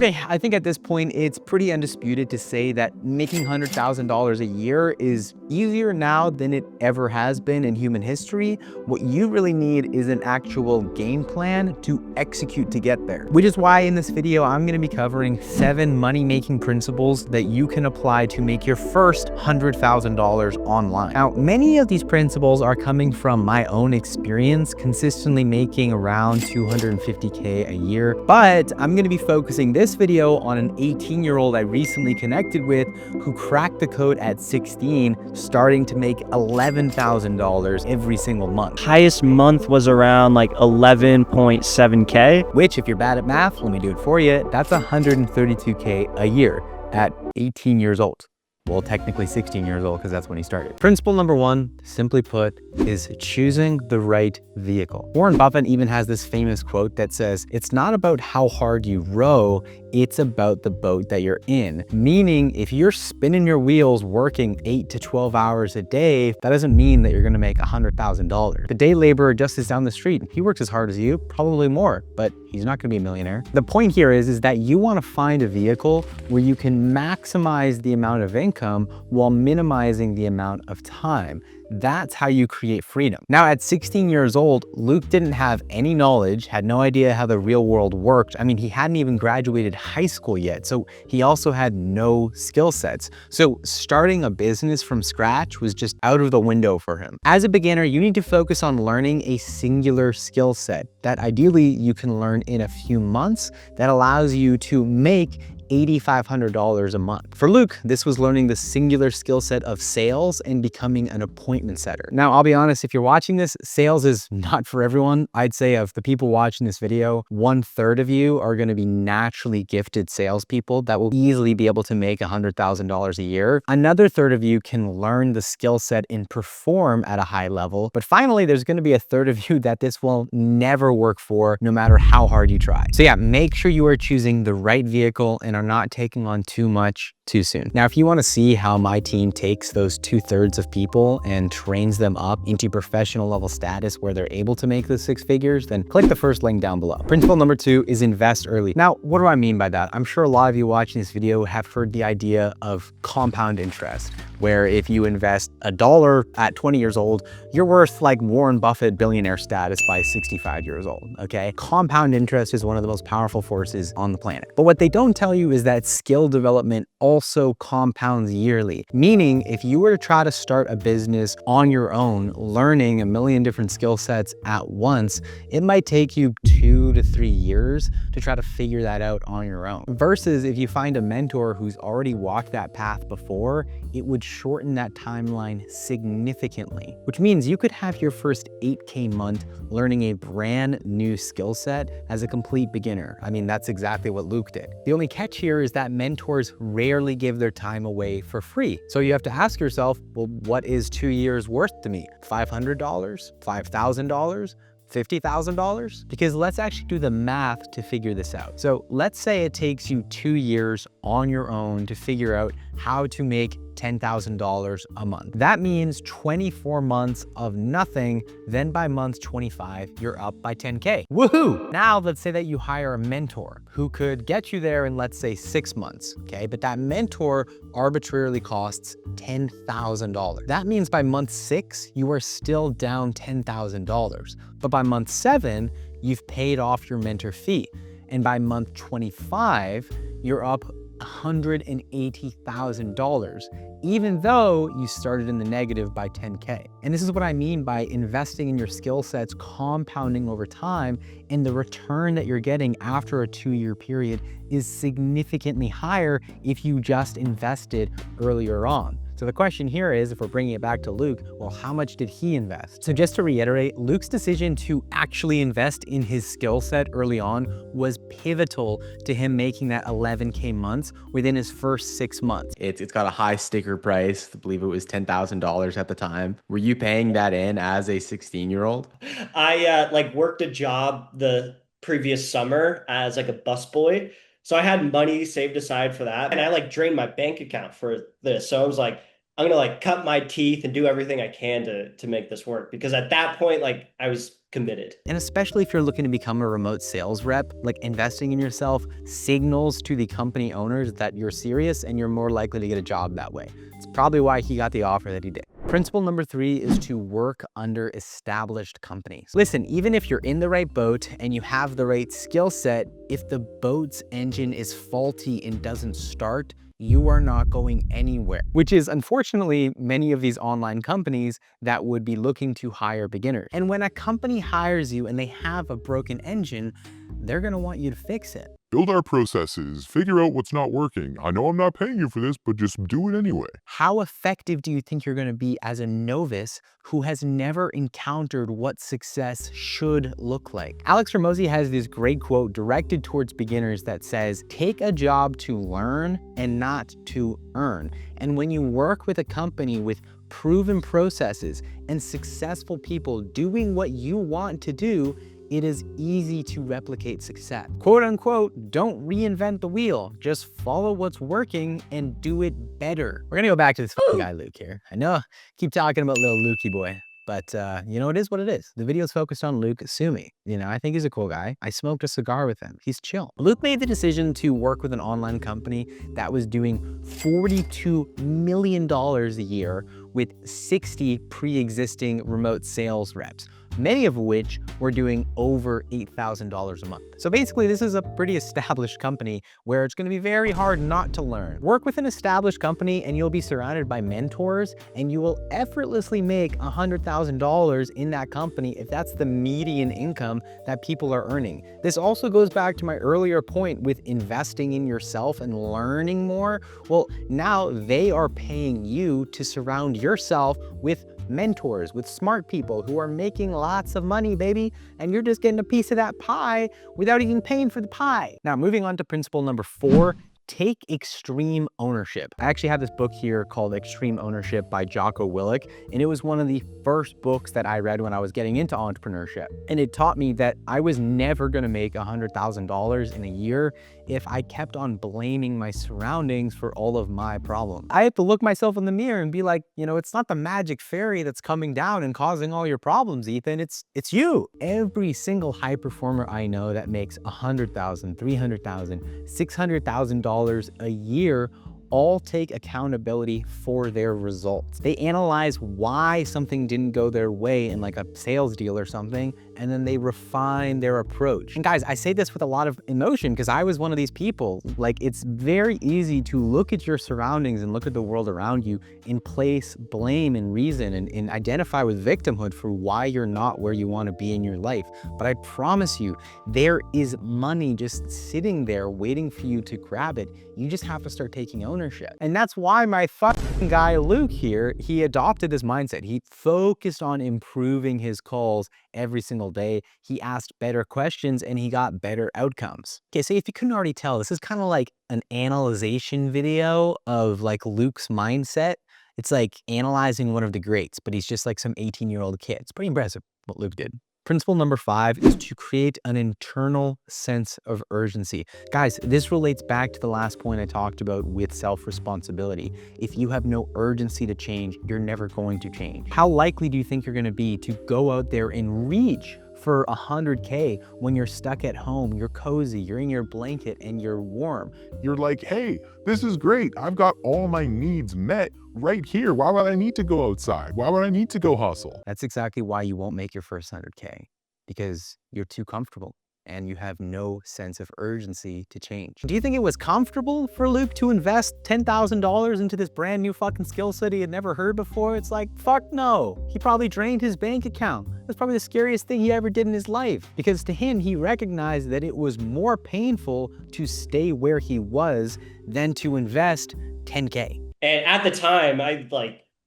Okay, I think at this point, it's pretty undisputed to say that making $100,000 a year is easier now than it ever has been in human history. What you really need is an actual game plan to execute to get there. Which is why in this video, I'm gonna be covering 7 money-making principles that you can apply to make your first $100,000 online. Now, many of these principles are coming from my own experience, consistently making around $250K a year, but I'm gonna be focusing this video on an 18-year-old I recently connected with who cracked the code at 16, starting to make $11,000 every single month. Highest month was around like 11.7K. Which, if you're bad at math, let me do it for you. That's 132K a year at 18 years old. Well, technically 16 years old because that's when he started. Principle number 1, simply put, is choosing the right vehicle. Warren Buffett even has this famous quote that says, "It's not about how hard you row, it's about the boat that you're in." Meaning, if you're spinning your wheels working 8 to 12 hours a day, that doesn't mean that you're gonna make $100,000. The day laborer just is down the street. He works as hard as you, probably more, but he's not gonna be a millionaire. The point here is that you wanna find a vehicle where you can maximize the amount of income while minimizing the amount of time. That's how you create freedom. Now, at 16 years old, Luke didn't have any knowledge, had no idea how the real world worked. I mean, he hadn't even graduated high school yet, so he also had no skill sets. So starting a business from scratch was just out of the window for him. As a beginner, you need to focus on learning a singular skill set that ideally you can learn in a few months that allows you to make $8,500 a month. For Luke, this was learning the singular skill set of sales and becoming an appointment setter. Now, I'll be honest, if you're watching this, sales is not for everyone. I'd say of the people watching this video, 1/3 of you are gonna be naturally gifted salespeople that will easily be able to make $100,000 a year. Another third of you can learn the skill set and perform at a high level. But finally, there's gonna be a third of you that this will never work for, no matter how hard you try. So yeah, make sure you are choosing the right vehicle and are not taking on too much too soon. Now, if you want to see how my team takes those 2/3 of people and trains them up into professional level status where they're able to make the 6 figures, then click the first link down below. Principle number 2 is invest early. Now, what do I mean by that? I'm sure a lot of you watching this video have heard the idea of compound interest, where if you invest $1 at 20 years old, you're worth like Warren Buffett billionaire status by 65 years old, okay? Compound interest is one of the most powerful forces on the planet. But what they don't tell you is that skill development also compounds yearly. Meaning, if you were to try to start a business on your own, learning a million different skill sets at once, it might take you 2 to 3 years to try to figure that out on your own. Versus if you find a mentor who's already walked that path before, it would shorten that timeline significantly, which means you could have your first 8K month learning a brand new skill set as a complete beginner. I mean, that's exactly what Luke did. The only catch here is that mentors rarely give their time away for free. So you have to ask yourself, well, what is 2 years worth to me? $500? $5,000? $50,000? Because let's actually do the math to figure this out. So let's say it takes you 2 years on your own to figure out how to make $10,000 a month. That means 24 months of nothing. Then by month 25, you're up by 10K. Woohoo! Now let's say that you hire a mentor who could get you there in, let's say, 6 months, okay? But that mentor arbitrarily costs $10,000. That means by month 6, you are still down $10,000. But by month 7, you've paid off your mentor fee. And by month 25, you're up $180,000, even though you started in the negative by 10K. And this is what I mean by investing in your skill sets, compounding over time, and the return that you're getting after a 2-year period is significantly higher if you just invested earlier on. So the question here is, if we're bringing it back to Luke, well, how much did he invest? So just to reiterate, Luke's decision to actually invest in his skill set early on was pivotal to him making that 11K months within his first 6 months. It's got a high sticker price. I believe it was $10,000 at the time. Were you paying that in as a 16-year-old? I worked a job the previous summer as like a busboy. So I had money saved aside for that. And I drained my bank account for this. So I was like, I'm gonna cut my teeth and do everything I can to make this work. Because at that point, I was committed. And especially if you're looking to become a remote sales rep, like investing in yourself signals to the company owners that you're serious and you're more likely to get a job that way. It's probably why he got the offer that he did. Principle number 3 is to work under established companies. Listen, even if you're in the right boat and you have the right skill set, if the boat's engine is faulty and doesn't start, you are not going anywhere, which is unfortunately many of these online companies that would be looking to hire beginners. And when a company hires you and they have a broken engine, they're gonna want you to fix it. Build our processes, figure out what's not working. I know I'm not paying you for this, but just do it anyway. How effective do you think you're gonna be as a novice who has never encountered what success should look like? Alex Hormozi has this great quote directed towards beginners that says, take a job to learn and not to earn. And when you work with a company with proven processes and successful people doing what you want to do, it is easy to replicate success. Quote unquote, don't reinvent the wheel, just follow what's working and do it better. We're gonna go back to this fucking guy, Luke here. I know, keep talking about little Lukey boy, but you know, it is what it is. The video is focused on Luke Sumi. You know, I think he's a cool guy. I smoked a cigar with him. He's chill. Luke made the decision to work with an online company that was doing $42 million a year with 60 pre-existing remote sales reps, many of which were doing over $8,000 a month. So basically, this is a pretty established company where it's gonna be very hard not to learn. Work with an established company and you'll be surrounded by mentors and you will effortlessly make $100,000 in that company if that's the median income that people are earning. This also goes back to my earlier point with investing in yourself and learning more. Well, now they are paying you to surround yourself with mentors, with smart people who are making lots of money, baby, and you're just getting a piece of that pie without even paying for the pie. Now, moving on to principle number 4, take extreme ownership. I actually have this book here called Extreme Ownership by Jocko Willink, and it was one of the first books that I read when I was getting into entrepreneurship. And it taught me that I was never gonna make $100,000 in a year if I kept on blaming my surroundings for all of my problems. I had to look myself in the mirror and be like, you know, it's not the magic fairy that's coming down and causing all your problems, Ethan, it's you. Every single high performer I know that makes $100,000, $300,000, $600,000 a year all take accountability for their results. They analyze why something didn't go their way in like a sales deal or something, and then they refine their approach. And guys, I say this with a lot of emotion because I was one of these people. Like, it's very easy to look at your surroundings and look at the world around you and place blame and reason and identify with victimhood for why you're not where you want to be in your life. But I promise you, there is money just sitting there waiting for you to grab it. You just have to start taking ownership. And that's why my fucking guy Luke here, he adopted this mindset. He focused on improving his calls every single day. He asked better questions and he got better outcomes. Okay, so if you couldn't already tell, this is kind of like an analyzation video of like Luke's mindset. It's like analyzing one of the greats, but he's just like some 18-year-old kid. It's pretty impressive what Luke did. Principle number 5 is to create an internal sense of urgency. Guys, this relates back to the last point I talked about with self-responsibility. If you have no urgency to change, you're never going to change. How likely do you think you're gonna be to go out there and reach for 100K when you're stuck at home, you're cozy, you're in your blanket and you're warm? You're like, hey, this is great. I've got all my needs met right here. Why would I need to go outside? Why would I need to go hustle? That's exactly why you won't make your first 100K, because you're too comfortable and you have no sense of urgency to change. Do you think it was comfortable for Luke to invest $10,000 into this brand new fucking skill set he had never heard before? It's like, fuck no. He probably drained his bank account. That's probably the scariest thing he ever did in his life, because to him, he recognized that it was more painful to stay where he was than to invest 10K. And at the time, I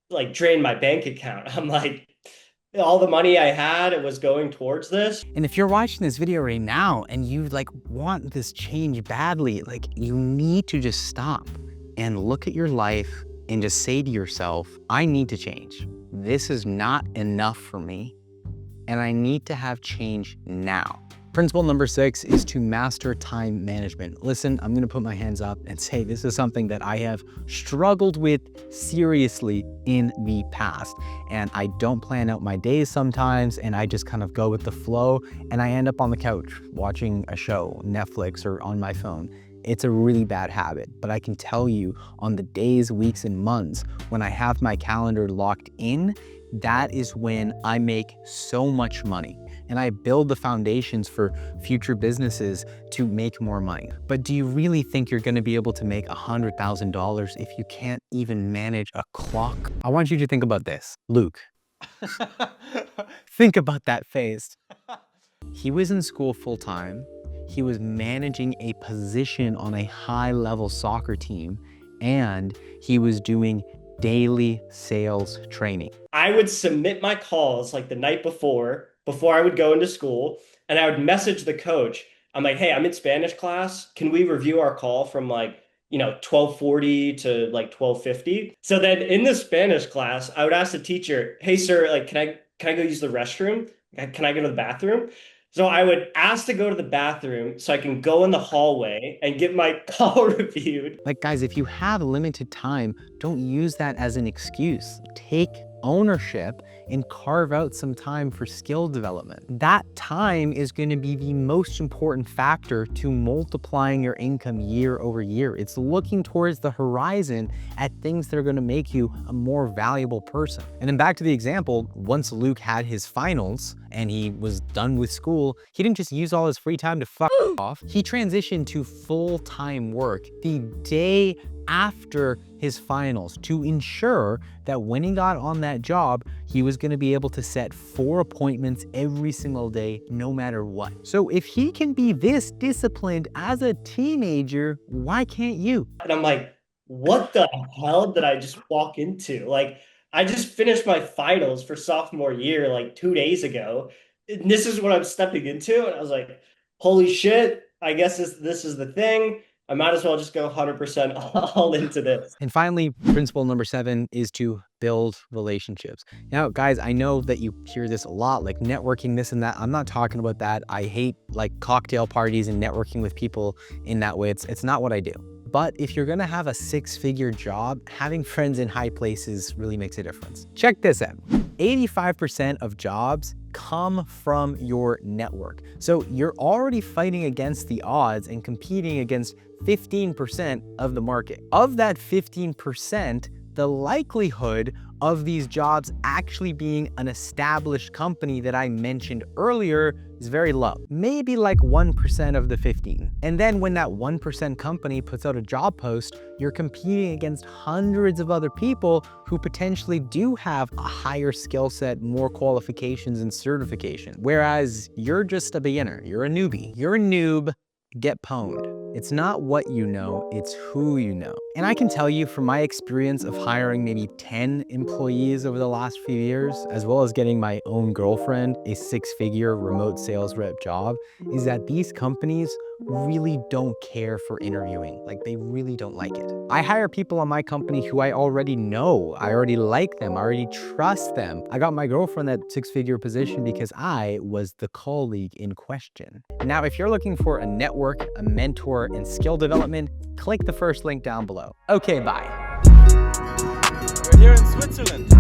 like drained my bank account. I'm like, all the money I had, it was going towards this. And if you're watching this video right now and you like want this change badly, like you need to just stop and look at your life and just say to yourself, I need to change. This is not enough for me and I need to have change now. Principle number 6 is to master time management. Listen, I'm gonna put my hands up and say this is something that I have struggled with seriously in the past. And I don't plan out my days sometimes, and I just kind of go with the flow, and I end up on the couch watching a show, Netflix, or on my phone. It's a really bad habit, but I can tell you on the days, weeks, and months when I have my calendar locked in, that is when I make so much money. And I build the foundations for future businesses to make more money. But do you really think you're gonna be able to make $100,000 if you can't even manage a clock? I want you to think about this. Luke, think about that phase. He was in school full time. He was managing a position on a high-level soccer team, and he was doing daily sales training. I would submit my calls like the night before I would go into school, and I would message the coach. I'm like, hey, I'm in Spanish class. Can we review our call from 12:40 to 12:50? So then in the Spanish class, I would ask the teacher, hey sir, can I go use the restroom? Can I go to the bathroom? So I would ask to go to the bathroom so I can go in the hallway and get my call reviewed. Guys, if you have limited time, don't use that as an excuse. Take ownership and carve out some time for skill development. That time is going to be the most important factor to multiplying your income year over year. It's looking towards the horizon at things that are going to make you a more valuable person. And then back to the example, once Luke had his finals and he was done with school, he didn't just use all his free time to fuck off. He transitioned to full-time work the day after his finals to ensure that when he got on that job, he was going to be able to set 4 appointments every single day, no matter what. So if he can be this disciplined as a teenager, why can't you? And I'm like, what the hell did I just walk into? I just finished my finals for sophomore year 2 days ago. And this is what I'm stepping into. And I was like, holy shit, I guess this is the thing. I might as well just go 100% all into this. And finally, principle number 7 is to build relationships. Now, guys, I know that you hear this a lot, networking, this and that. I'm not talking about that. I hate cocktail parties and networking with people in that way. It's not what I do. But if you're gonna have a 6-figure job, having friends in high places really makes a difference. Check this out. 85% of jobs come from your network. So you're already fighting against the odds and competing against 15% of the market. Of that 15%, the likelihood of these jobs actually being an established company that I mentioned earlier is very low, maybe 1% of the 15. And then when that 1% company puts out a job post, you're competing against hundreds of other people who potentially do have a higher skill set, more qualifications and certification. Whereas you're just a beginner, you're a newbie. You're a noob, get pwned. It's not what you know, it's who you know. And I can tell you from my experience of hiring maybe 10 employees over the last few years, as well as getting my own girlfriend a 6-figure remote sales rep job, is that these companies really don't care for interviewing. They really don't like it. I hire people on my company who I already know. I already like them. I already trust them. I got my girlfriend that 6-figure position because I was the colleague in question. Now, if you're looking for a network, a mentor, and skill development, click the first link down below. Okay, bye. We're here in Switzerland.